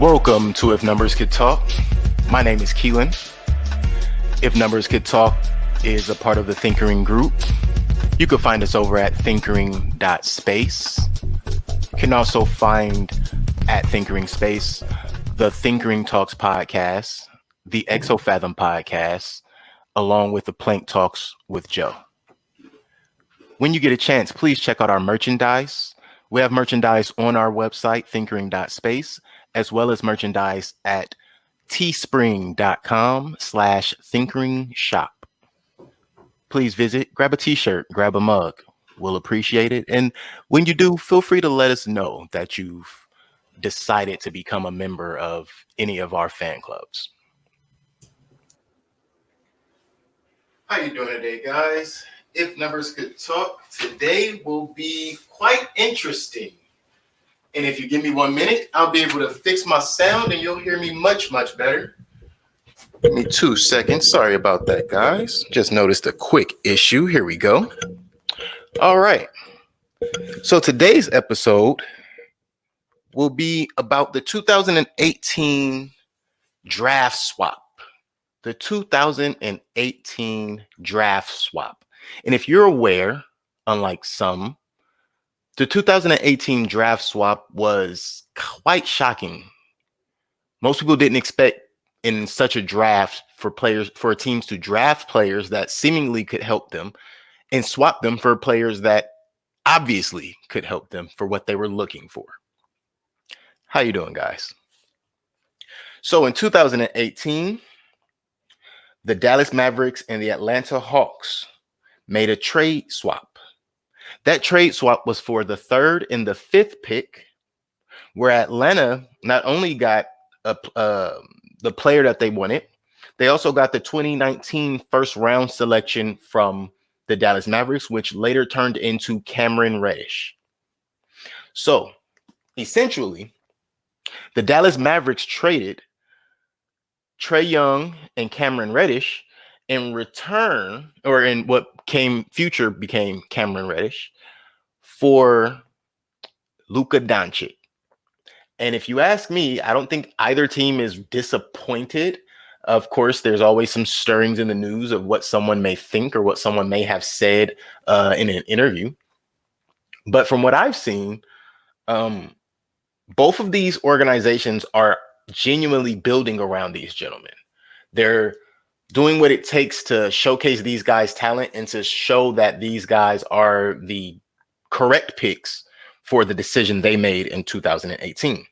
Welcome to If Numbers Could Talk. My name is KEILYN. If Numbers Could Talk is a part of the Thinkering Group. You can find us over at thinkering.space. You can also find at Thinkering Space the Thinkering Talks podcast, the Exofathom podcast, along with the Plank Talks with Joe. When you get a chance, please check out our merchandise. We have merchandise on our website, thinkering.space, as well as merchandise at teespring.com/thinkering shop. Please visit, grab a t-shirt, grab a mug. We'll appreciate it. And when you do, feel free to let us know that you've decided to become a member of any of our fan clubs. How you doing today, guys? If Numbers Could Talk, today will be quite interesting. And if you give me 1 minute, I'll be able to fix my sound and you'll hear me much, much better. Give me 2 seconds. Sorry about that, guys. Just noticed a quick issue. Here we go. All right. So today's episode will be about the 2018 draft swap. The 2018 draft swap. And if you're aware, unlike some, the 2018 draft swap was quite shocking. Most people didn't expect in such a draft for teams to draft players that seemingly could help them and swap them for players that obviously could help them for what they were looking for. How you doing, guys? So in 2018, the Dallas Mavericks and the Atlanta Hawks made a trade swap. That trade swap was for the 3rd and the 5th pick, where Atlanta not only got the player that they wanted, they also got the 2019 first round selection from the Dallas Mavericks, which later turned into Cameron Reddish. So essentially, the Dallas Mavericks traded TRAE Young and Cameron Reddish in return, or in what became Cameron Reddish, for LUKA DONCIC. And if you ask me, I don't think either team is disappointed. Of course, there's always some stirrings in the news of what someone may think or what someone may have said in an interview. But from what I've seen, both of these organizations are genuinely building around these gentlemen. They're doing what it takes to showcase these guys' talent and to show that these guys are the correct picks for the decision they made in 2018.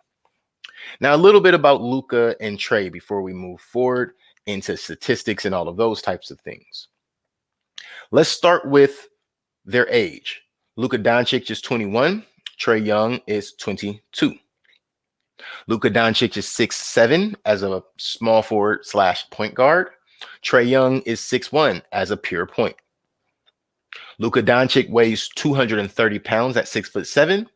Now, a little bit about LUKA and TRAE before we move forward into statistics and all of those types of things. Let's start with their age. LUKA DONCIC is 21. TRAE Young is 22. LUKA DONCIC is 6'7" as a small forward / point guard. TRAE Young is 6'1" as a pure point. LUKA DONCIC weighs 230 pounds at 6'7".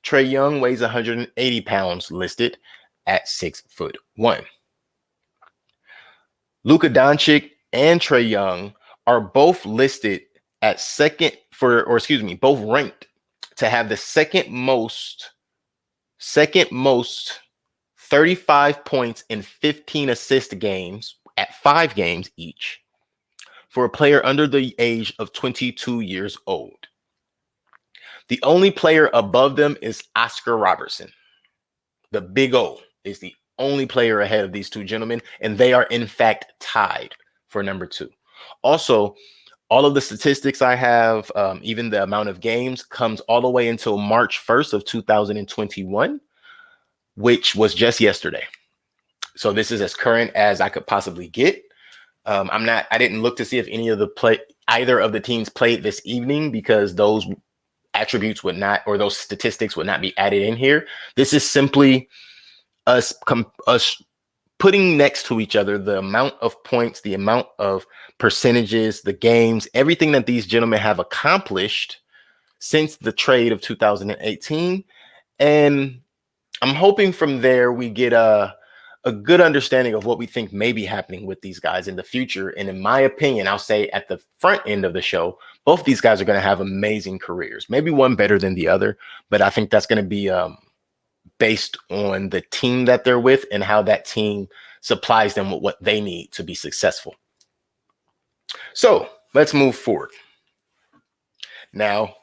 TRAE Young weighs 180 pounds listed at 6'1". LUKA DONCIC and TRAE Young are both listed at both ranked to have the second most 35 points and 15 assist games at 5 games each for a player under the age of 22 years old. The only player above them is Oscar Robertson. The Big O is the only player ahead of these two gentlemen, and they are in fact tied for number 2. Also, all of the statistics I have, even the amount of games, comes all the way until March 1st of 2021, which was just yesterday. So this is as current as I could possibly get. I didn't look to see if either of the teams played this evening because those attributes would not, or those statistics would not be added in here. This is simply us putting next to each other the amount of points, the amount of percentages, the games, everything that these gentlemen have accomplished since the trade of 2018. And I'm hoping from there we get a good understanding of what we think may be happening with these guys in the future. And in my opinion, I'll say at the front end of the show, both these guys are going to have amazing careers. Maybe one better than the other, but I think that's going to be based on the team that they're with and how that team supplies them with what they need to be successful. So let's move forward. Now,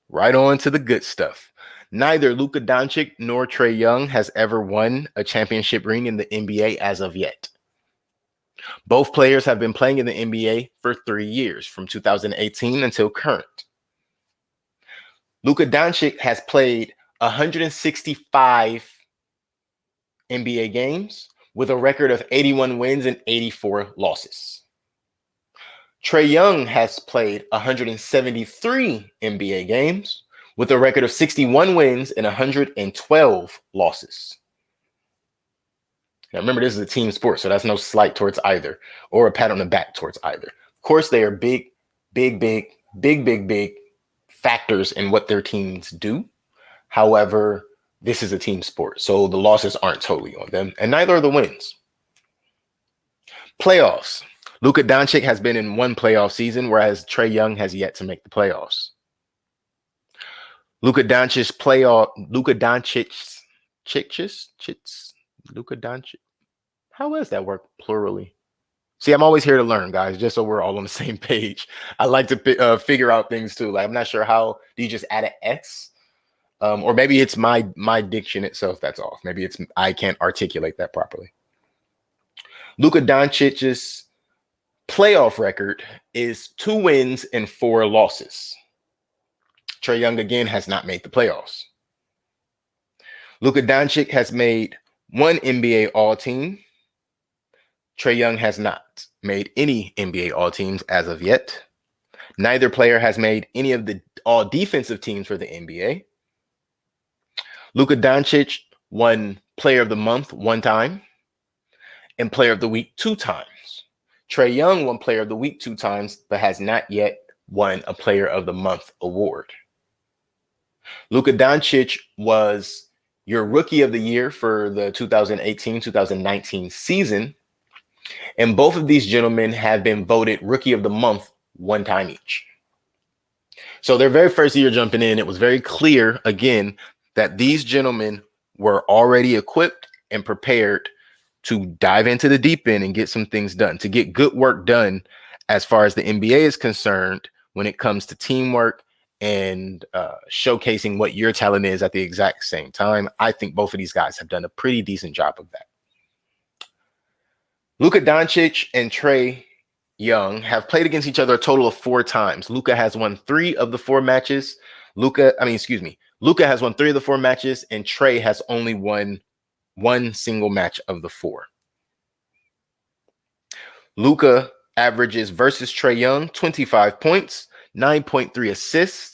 right on to the good stuff. Neither Luka Doncic nor Trae Young has ever won a championship ring in the NBA as of yet. Both players have been playing in the NBA for 3 years, from 2018 until current. Luka Doncic has played 165 NBA games with a record of 81 wins and 84 losses. Trae Young has played 173 NBA games with a record of 61 wins and 112 losses. Now, remember, this is a team sport, so that's no slight towards either or a pat on the back towards either. Of course, they are big factors in what their teams do. However, this is a team sport, so the losses aren't totally on them, and neither are the wins. Playoffs. Luka Doncic has been in one playoff season, whereas Trae Young has yet to make the playoffs. Luka Doncic. How does that work plurally? See, I'm always here to learn, guys, just so we're all on the same page. I like to figure out things too. Like, I'm not sure how do you just add an X? Or maybe it's my diction itself that's off. Maybe it's I can't articulate that properly. Luka Doncic's playoff record is 2 wins and 4 losses. Trae Young, again, has not made the playoffs. Luka Doncic has made 1 NBA All-Team. Trae Young has not made any NBA All-Teams as of yet. Neither player has made any of the All-Defensive teams for the NBA. Luka Doncic won Player of the Month 1 time and Player of the Week 2 times. Trae Young won Player of the Week 2 times, but has not yet won a Player of the Month award. Luka Doncic was your Rookie of the Year for the 2018-2019 season, and both of these gentlemen have been voted Rookie of the Month 1 time each. So their very first year jumping in, it was very clear, again, that these gentlemen were already equipped and prepared to dive into the deep end and get some things done, to get good work done as far as the NBA is concerned when it comes to teamwork and showcasing what your talent is at the exact same time. I think both of these guys have done a pretty decent job of that. Luka Doncic and Trae Young have played against each other a total of 4 times. Luka has won 3 of the 4 matches. Luka has won 3 of the 4 matches, and Trae has only won 1 single match of the 4. Luka averages versus Trae Young 25 points, 9.3 assists.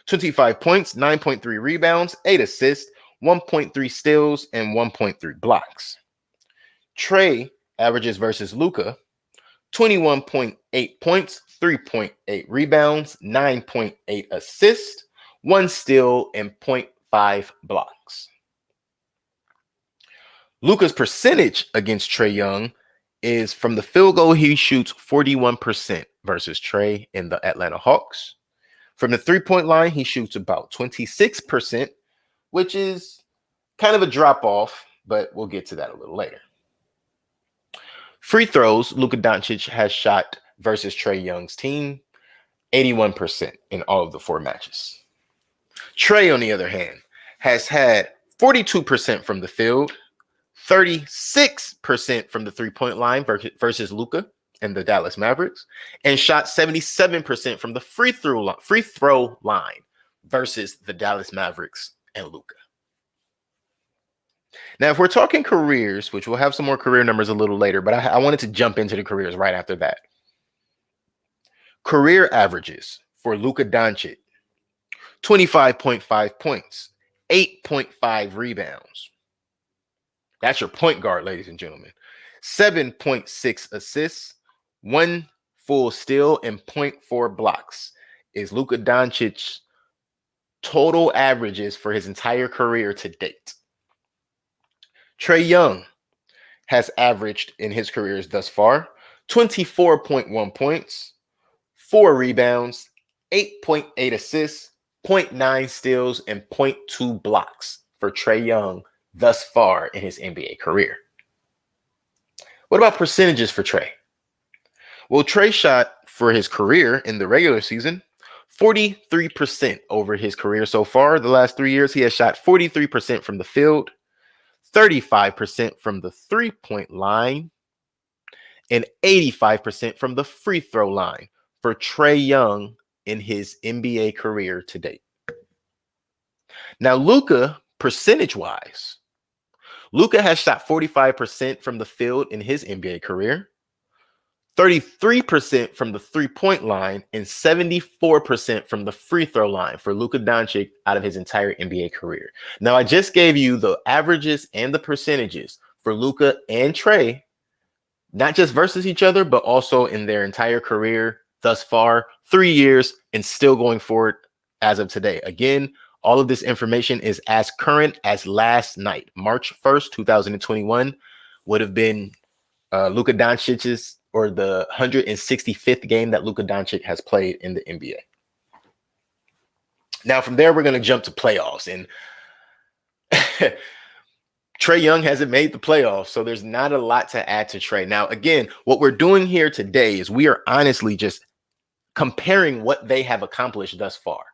25 points, 9.3 rebounds, 8 assists, 1.3 steals, and 1.3 blocks. Trae averages versus Luka 21.8 points, 3.8 rebounds, 9.8 assists, 1 steal, and 0.5 blocks. Luka's percentage against Trae Young is from the field goal, he shoots 41% versus Trae in the Atlanta Hawks. From the 3-point line, he shoots about 26%, which is kind of a drop off, but we'll get to that a little later. Free throws, Luka Doncic has shot versus Trae Young's team 81% in all of the 4 matches. Trae, on the other hand, has had 42% from the field, 36% from the 3-point line versus Luka and the Dallas Mavericks, and shot 77% from the free throw line versus the Dallas Mavericks and Luka. Now, if we're talking careers, which we'll have some more career numbers a little later, but I wanted to jump into the careers right after that. Career averages for Luka Doncic: 25.5 points, 8.5 rebounds. That's your point guard, ladies and gentlemen. 7.6 assists, 1 full steal, and 0.4 blocks is Luka Doncic's total averages for his entire career to date. Trae Young has averaged in his careers thus far 24.1 points, 4 rebounds, 8.8 assists, 0.9 steals, and 0.2 blocks for Trae Young thus far in his NBA career. What about percentages for Trae? Well, Trae shot for his career in the regular season 43% over his career so far. The last 3 years, he has shot 43% from the field, 35% from the three-point line, and 85% from the free throw line for Trae Young in his NBA career to date. Now, LUKA, percentage-wise, LUKA has shot 45% from the field in his NBA career, 33% from the three-point line, and 74% from the free throw line for Luka Doncic out of his entire NBA career. Now, I just gave you the averages and the percentages for Luka and Trae, not just versus each other, but also in their entire career thus far, 3 years, and still going forward as of today. Again, all of this information is as current as last night. March 1st, 2021 would have been Luka Doncic's or the 165th game that Luka Doncic has played in the NBA. Now, from there, we're going to jump to playoffs. And Trae Young hasn't made the playoffs, so there's not a lot to add to Trae. Now, again, what we're doing here today is we are honestly just comparing what they have accomplished thus far.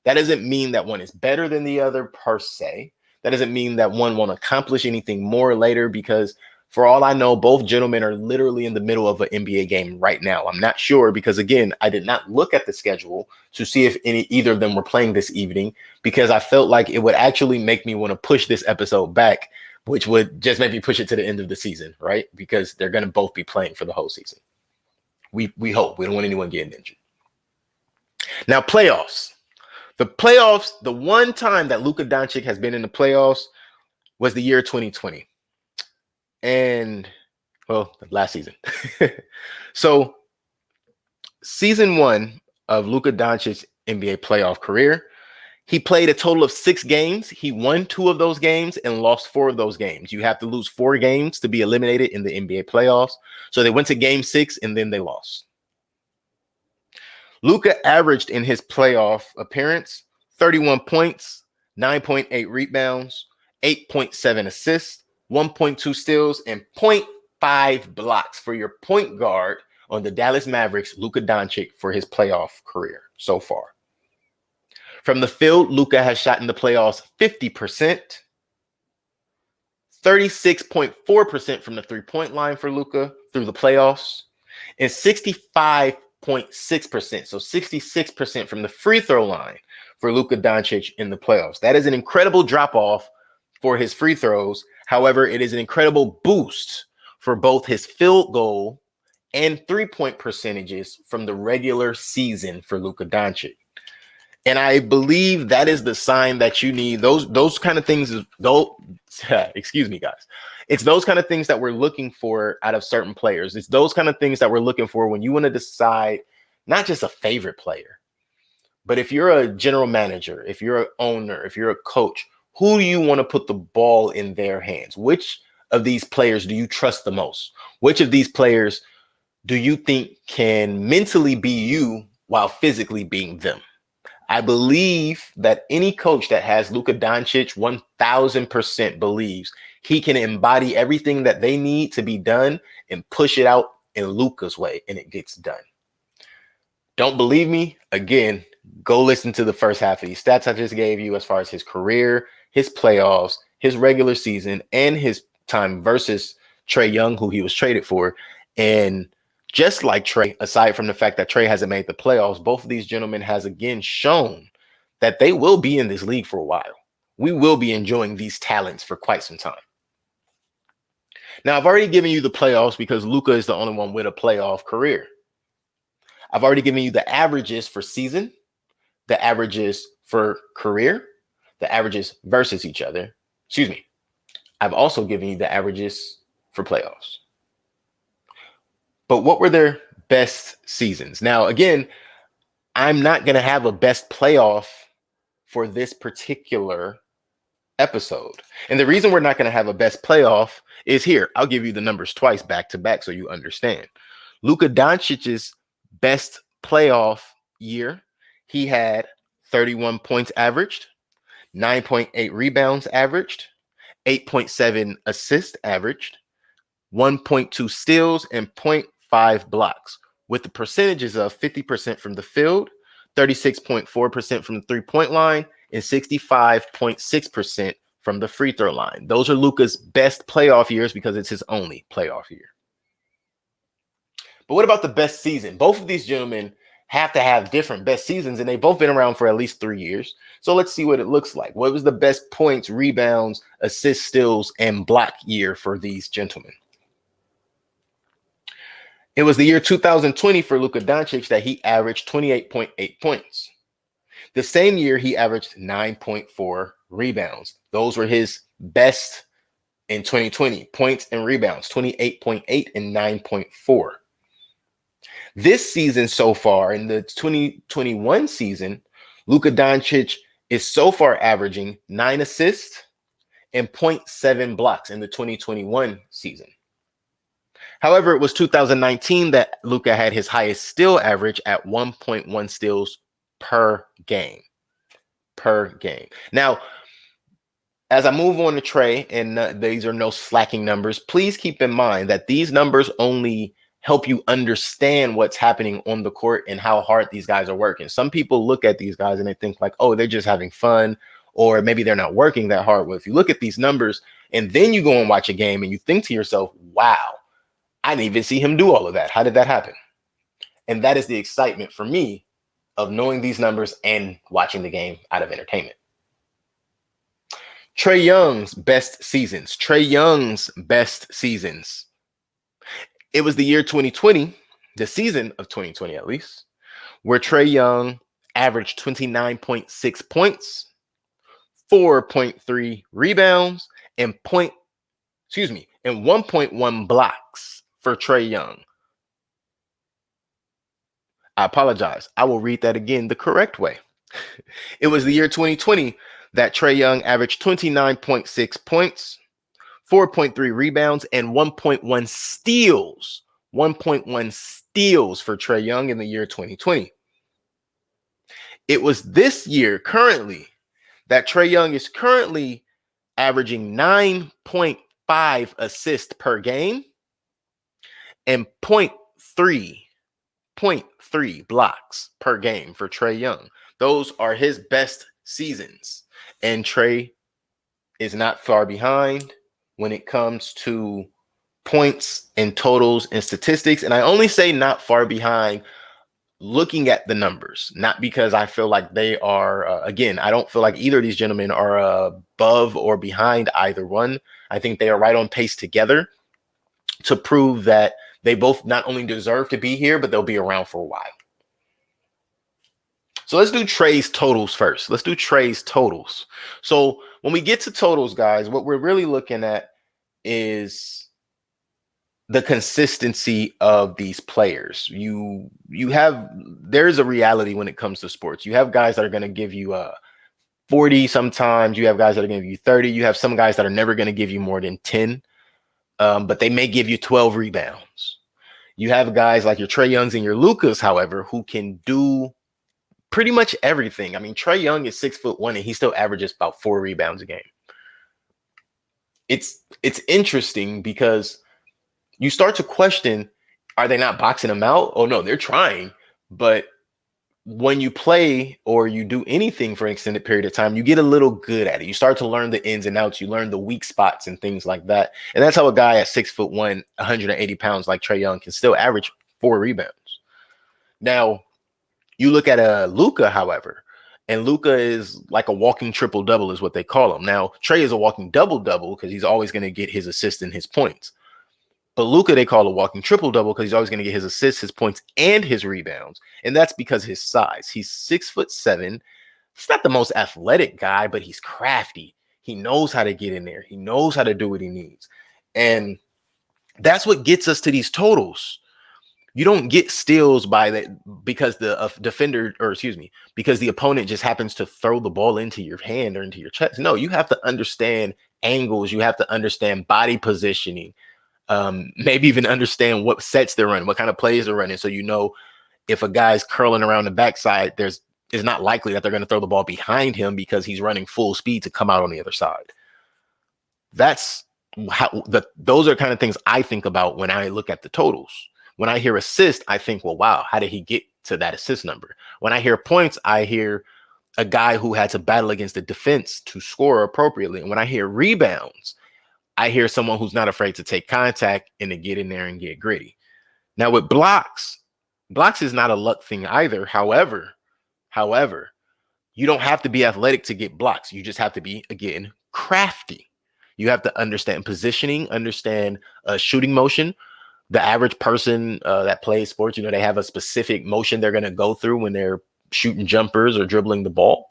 That doesn't mean that one is better than the other per se. That doesn't mean that one won't accomplish anything more later, because for all I know, both gentlemen are literally in the middle of an NBA game right now. I'm not sure because, again, I did not look at the schedule to see if either of them were playing this evening, because I felt like it would actually make me want to push this episode back, which would just maybe push it to the end of the season, right? Because they're going to both be playing for the whole season. We hope. We don't want anyone getting injured. Now, playoffs. The playoffs, the one time that Luka Doncic has been in the playoffs was the year 2020. And, well, last season. So, season 1 of Luka Doncic's NBA playoff career, he played a total of 6 games. He won 2 of those games and lost 4 of those games. You have to lose 4 games to be eliminated in the NBA playoffs. So they went to game 6 and then they lost. Luka averaged in his playoff appearance 31 points, 9.8 rebounds, 8.7 assists, 1.2 steals, and 0.5 blocks for your point guard on the Dallas Mavericks, Luka Doncic, for his playoff career so far. From the field, Luka has shot in the playoffs 50%, 36.4% from the three-point line for Luka through the playoffs, and 65.6%, so 66% from the free throw line for Luka Doncic in the playoffs. That is an incredible drop-off for his free throws. However, it is an incredible boost for both his field goal and three-point percentages from the regular season for Luka Doncic. And I believe that is the sign that you need. Those kind of things, excuse me, guys. It's those kind of things that we're looking for out of certain players. It's those kind of things that we're looking for when you want to decide not just a favorite player, but if you're a general manager, if you're an owner, if you're a coach, who do you want to put the ball in their hands? Which of these players do you trust the most? Which of these players do you think can mentally be you while physically being them? I believe that any coach that has Luka Doncic 1000% believes he can embody everything that they need to be done and push it out in Luka's way, and it gets done. Don't believe me? Again, go listen to the first half of these stats I just gave you as far as his career, his playoffs, his regular season, and his time versus Trae Young, who he was traded for. And just like Trae, aside from the fact that Trae hasn't made the playoffs, both of these gentlemen has again shown that they will be in this league for a while. We will be enjoying these talents for quite some time. Now, I've already given you the playoffs because Luka is the only one with a playoff career. I've already given you the averages for season, the averages for career, the averages versus each other. Excuse me. I've also given you the averages for playoffs. But what were their best seasons? Now, again, I'm not going to have a best playoff for this particular episode. And the reason we're not going to have a best playoff is here. I'll give you the numbers twice back to back so you understand. Luka Doncic's best playoff year, he had 31 points averaged, 9.8 rebounds averaged, 8.7 assists averaged, 1.2 steals, and 0.5 blocks, with the percentages of 50% from the field, 36.4% from the three-point line, and 65.6% from the free throw line. Those are Luka's best playoff years because it's his only playoff year. But what about the best season? Both of these gentlemen have to have different best seasons, and they've both been around for at least 3 years. So let's see what it looks like. What was the best points, rebounds, assists, steals, and block year for these gentlemen? It was the year 2020 for Luka Doncic that he averaged 28.8 points. The same year, he averaged 9.4 rebounds. Those were his best in 2020, points and rebounds, 28.8 and 9.4. This season so far, in the 2021 season, Luka Doncic is so far averaging 9 assists and 0.7 blocks in the 2021 season. However, it was 2019 that Luka had his highest steal average at 1.1 steals per game. Now, as I move on to TRAE, and these are no slacking numbers, please keep in mind that these numbers only help you understand what's happening on the court and how hard these guys are working. Some people look at these guys and they think like, oh, they're just having fun, or maybe they're not working that hard. Well, if you look at these numbers and then you go and watch a game and you think to yourself, wow, I didn't even see him do all of that. How did that happen? And that is the excitement for me of knowing these numbers and watching the game out of entertainment. Trae Young's best seasons. Trae Young's best seasons. It was the year 2020, the season of 2020 at least, where Trae Young averaged 29.6 points, 4.3 rebounds, and 1.1 blocks for Trae Young. I apologize. I will read that again the correct way. It was the year 2020 that Trae Young averaged 29.6 points, 4.3 rebounds, and 1.1 steals. 1.1 steals for Trae Young in the year 2020. It was this year currently that Trae Young is currently averaging 9.5 assists per game and 0.3 blocks per game for Trae Young. Those are his best seasons. And Trae is not far behind when it comes to points and totals and statistics. And I only say not far behind looking at the numbers, not because I feel like they are, again, I don't feel like either of these gentlemen are above or behind either one. I think they are right on pace together to prove that they both not only deserve to be here, but they'll be around for a while. So let's do Trae's totals first. Let's do Trae's totals. So when we get to totals, guys, what we're really looking at is the consistency of these players. There's a reality when it comes to sports. You have guys that are going to give you 40 sometimes. You have guys that are going to give you 30. You have some guys that are never going to give you more than 10, but they may give you 12 rebounds. You have guys like your Trae Youngs and your Lukas, however, who can do pretty much everything. I mean, Trae Young is 6'1" and he still averages about 4 rebounds a game. It's interesting because you start to question, are they not boxing him out? Oh no, they're trying. But when you play or you do anything for an extended period of time, you get a little good at it. You start to learn the ins and outs. You learn the weak spots and things like that. And that's how a guy at 6'1", 180 pounds like Trae Young can still average 4 rebounds. Now, you look at LUKA, however, and LUKA is like a walking triple-double is what they call him. Now, Trae is a walking double-double because he's always going to get his assists and his points. But LUKA, they call a walking triple-double because he's always going to get his assists, his points, and his rebounds. And that's because his size. He's 6'7". He's not the most athletic guy, but he's crafty. He knows how to get in there. He knows how to do what he needs. And that's what gets us to these totals. You don't get steals by that because the defender, or excuse me, because the opponent just happens to throw the ball into your hand or into your chest. No, you have to understand angles. You have to understand body positioning. Maybe even understand what sets they're running, what kind of plays they're running. So you know if a guy's curling around the backside, there's it's not likely that they're going to throw the ball behind him because he's running full speed to come out on the other side. That's how those are kind of things I think about when I look at the totals. When I hear assist, I think, well, wow, how did he get to that assist number? When I hear points, I hear a guy who had to battle against the defense to score appropriately. And when I hear rebounds, I hear someone who's not afraid to take contact and to get in there and get gritty. Now with blocks is not a luck thing either. However, you don't have to be athletic to get blocks. You just have to be, again, crafty. You have to understand positioning, understand shooting motion. The average person that plays sports, they have a specific motion they're going to go through when they're shooting jumpers or dribbling the ball.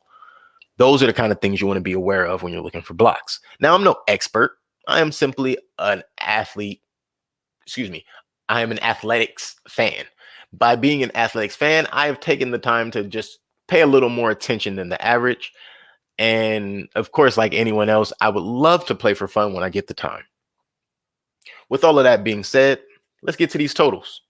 Those are the kind of things you want to be aware of when you're looking for blocks. Now, I'm no expert. I am simply an athlete. I am an athletics fan. By being an athletics fan, I have taken the time to just pay a little more attention than the average. And of course, like anyone else, I would love to play for fun when I get the time. With all of that being said, let's get to these totals.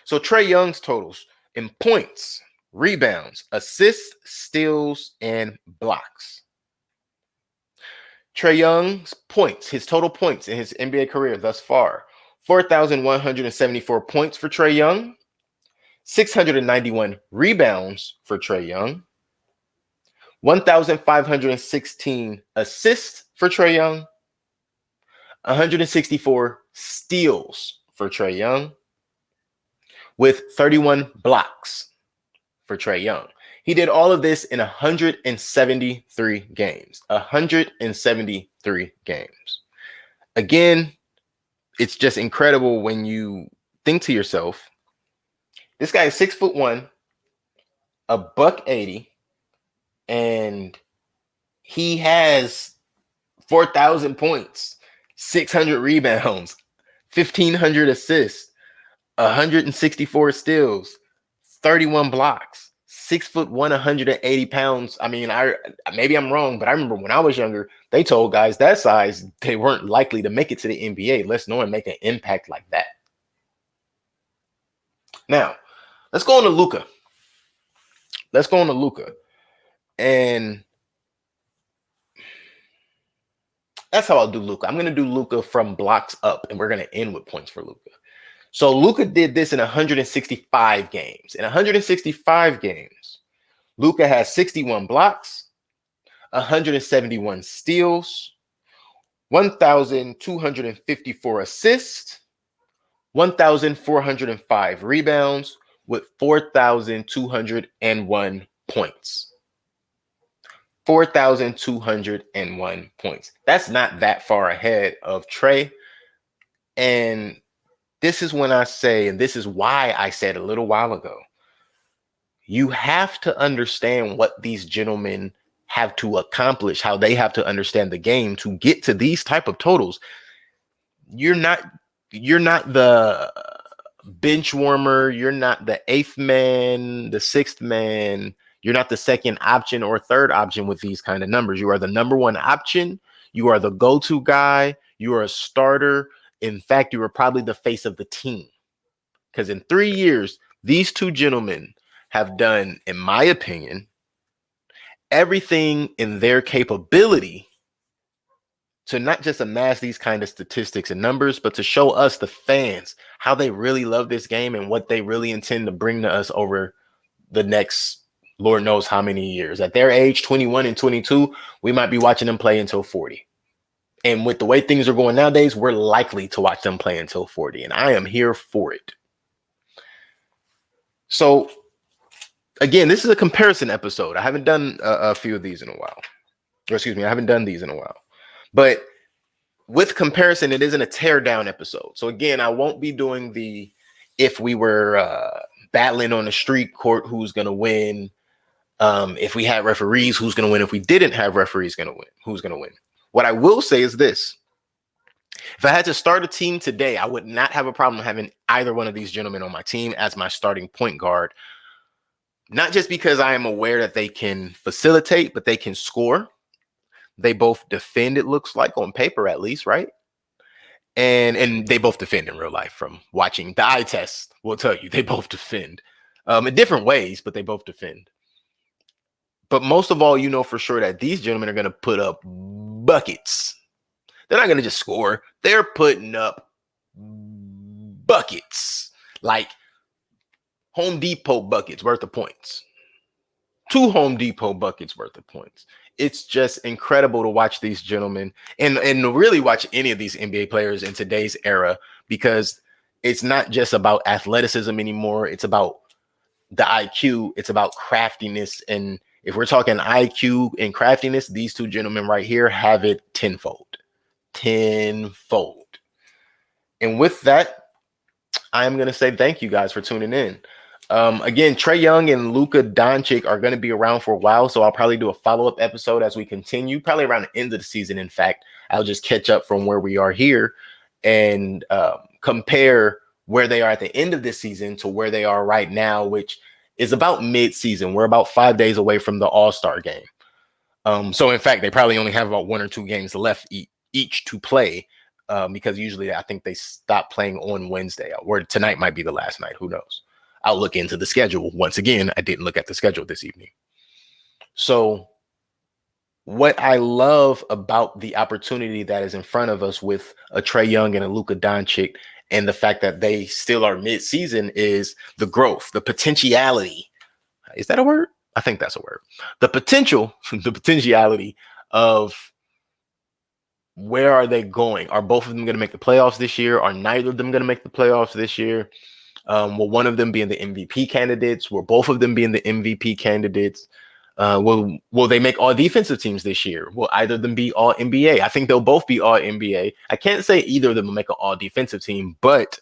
So Trae Young's totals in points, rebounds, assists, steals, and blocks. Trae Young's points, his total points in his NBA career thus far, 4,174 points for Trae Young, 691 rebounds for Trae Young, 1,516 assists for Trae Young, 164 steals for Trae Young, with 31 blocks for Trae Young. He did all of this in 173 games. 173 games. Again, it's just incredible when you think to yourself, this guy is 6'1", $180, and he has 4,000 points, 600 rebounds, 1,500 assists, 164 steals, 31 blocks, 6'1", 180 pounds. I mean, maybe I'm wrong, but I remember when I was younger, they told guys that size they weren't likely to make it to the NBA, let alone make an impact like that. Now, let's go on to LUKA. And that's how I'll do LUKA. I'm going to do LUKA from blocks up, and we're going to end with points for LUKA. So LUKA did this in 165 games. In 165 games, LUKA has 61 blocks, 171 steals, 1,254 assists, 1,405 rebounds, with 4,201 points. 4,201 points. That's not that far ahead of Trae. And this is when I say, and this is why I said a little while ago, you have to understand what these gentlemen have to accomplish, how they have to understand the game to get to these type of totals. You're not the bench warmer. You're not the eighth man, the sixth man. You're not the second option or third option with these kind of numbers. You are the number one option. You are the go-to guy. You are a starter. In fact, you were probably the face of the team. Because in 3 years, these two gentlemen have done, in my opinion, everything in their capability to not just amass these kind of statistics and numbers, but to show us, the fans, how they really love this game and what they really intend to bring to us over the next Lord knows how many years. At their age, 21 and 22, we might be watching them play until 40. And with the way things are going nowadays, we're likely to watch them play until 40. And I am here for it. So, again, this is a comparison episode. I haven't done a few of these in a while. Or excuse me, I haven't done these in a while. But with comparison, it isn't a tear down episode. So, again, I won't be doing the if we were battling on the street court, who's going to win. If we had referees, who's going to win? If we didn't have referees, who's going to win? What I will say is this. If I had to start a team today, I would not have a problem having either one of these gentlemen on my team as my starting point guard. Not just because I am aware that they can facilitate, but they can score. They both defend, it looks like, on paper at least, right? And they both defend in real life. From watching the eye test will tell you they both defend in different ways, but they both defend. But most of all, you know for sure that these gentlemen are going to put up buckets. They're not going to just score. They're putting up buckets, like Home Depot buckets worth of points. 2 Home Depot buckets worth of points. It's just incredible to watch these gentlemen and really watch any of these NBA players in today's era, because it's not just about athleticism anymore. It's about the IQ. It's about craftiness. And if we're talking IQ and craftiness, these 2 gentlemen right here have it tenfold. Tenfold. And with that, I'm going to say thank you guys for tuning in. Again, Trae Young and Luka Doncic are going to be around for a while, so I'll probably do a follow-up episode as we continue, probably around the end of the season. In fact, I'll just catch up from where we are here and compare where they are at the end of this season to where they are right now, which is about mid-season. We're about 5 days away from the All-Star game. So in fact, they probably only have about 1 or 2 games left each to play, because usually I think they stop playing on Wednesday, or tonight might be the last night. Who knows? I'll look into the schedule. Once again, I didn't look at the schedule this evening. So what I love about the opportunity that is in front of us with a Trae Young and a Luka Doncic, and the fact that they still are mid-season, is the growth, the potentiality. Is that a word? I think that's a word. The potential, the potentiality of where are they going? Are both of them going to make the playoffs this year? Are neither of them going to make the playoffs this year? Will one of them be in the MVP candidates? Will both of them be in the MVP candidates? Will they make all defensive teams this year? Will either of them be all NBA? I think they'll both be all NBA. I can't say either of them will make an all defensive team, but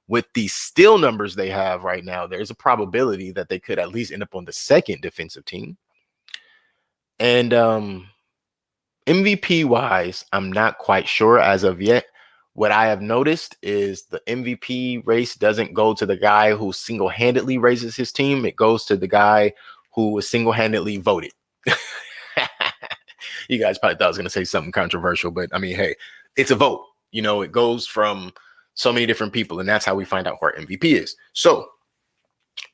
with the steal numbers they have right now, there's a probability that they could at least end up on the second defensive team. And MVP wise, I'm not quite sure as of yet. What I have noticed is the MVP race doesn't go to the guy who single-handedly raises his team. It goes to the guy who was single-handedly voted. You guys probably thought I was going to say something controversial, but I mean, hey, it's a vote. You know, it goes from so many different people, and that's how we find out who our MVP is. So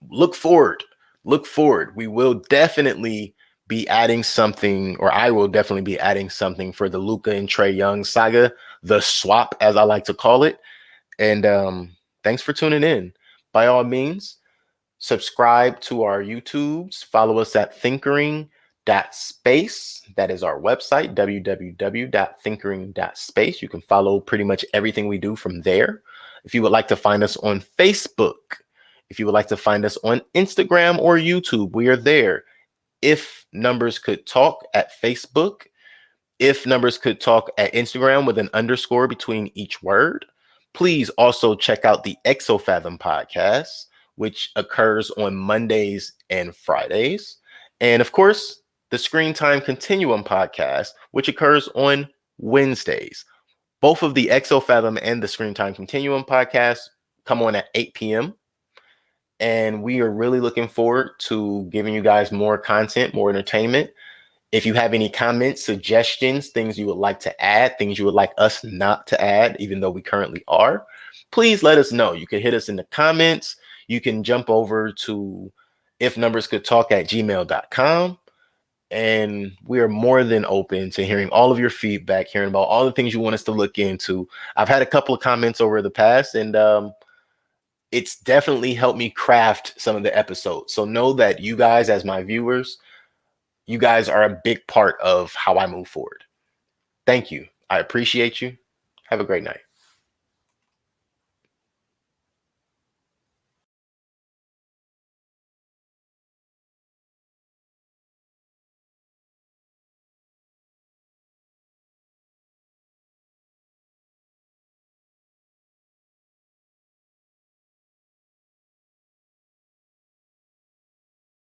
look forward. Look forward. We will definitely be adding something, or I will definitely be adding something for the Luka and Trae Young saga, the swap, as I like to call it. And thanks for tuning in. By all means, subscribe to our YouTubes. Follow us at thinkering.space. That is our website, www.thinkering.space. You can follow pretty much everything we do from there. If you would like to find us on Facebook, if you would like to find us on Instagram or YouTube, we are there. If Numbers Could Talk at Facebook, If Numbers Could Talk at Instagram with an underscore between each word. Please also check out the Exofathom podcast, which occurs on Mondays and Fridays. And of course, the Screen Time Continuum podcast, which occurs on Wednesdays. Both of the Exofathom and the Screen Time Continuum podcast come on at 8 p.m. And we are really looking forward to giving you guys more content, more entertainment. If you have any comments, suggestions, things you would like to add, things you would like us not to add, even though we currently are, please let us know. You can hit us in the comments. You can jump over to ifnumberscouldtalk@gmail.com. And we are more than open to hearing all of your feedback, hearing about all the things you want us to look into. I've had a couple of comments over the past, and it's definitely helped me craft some of the episodes. So know that you guys, as my viewers, you guys are a big part of how I move forward. Thank you. I appreciate you. Have a great night.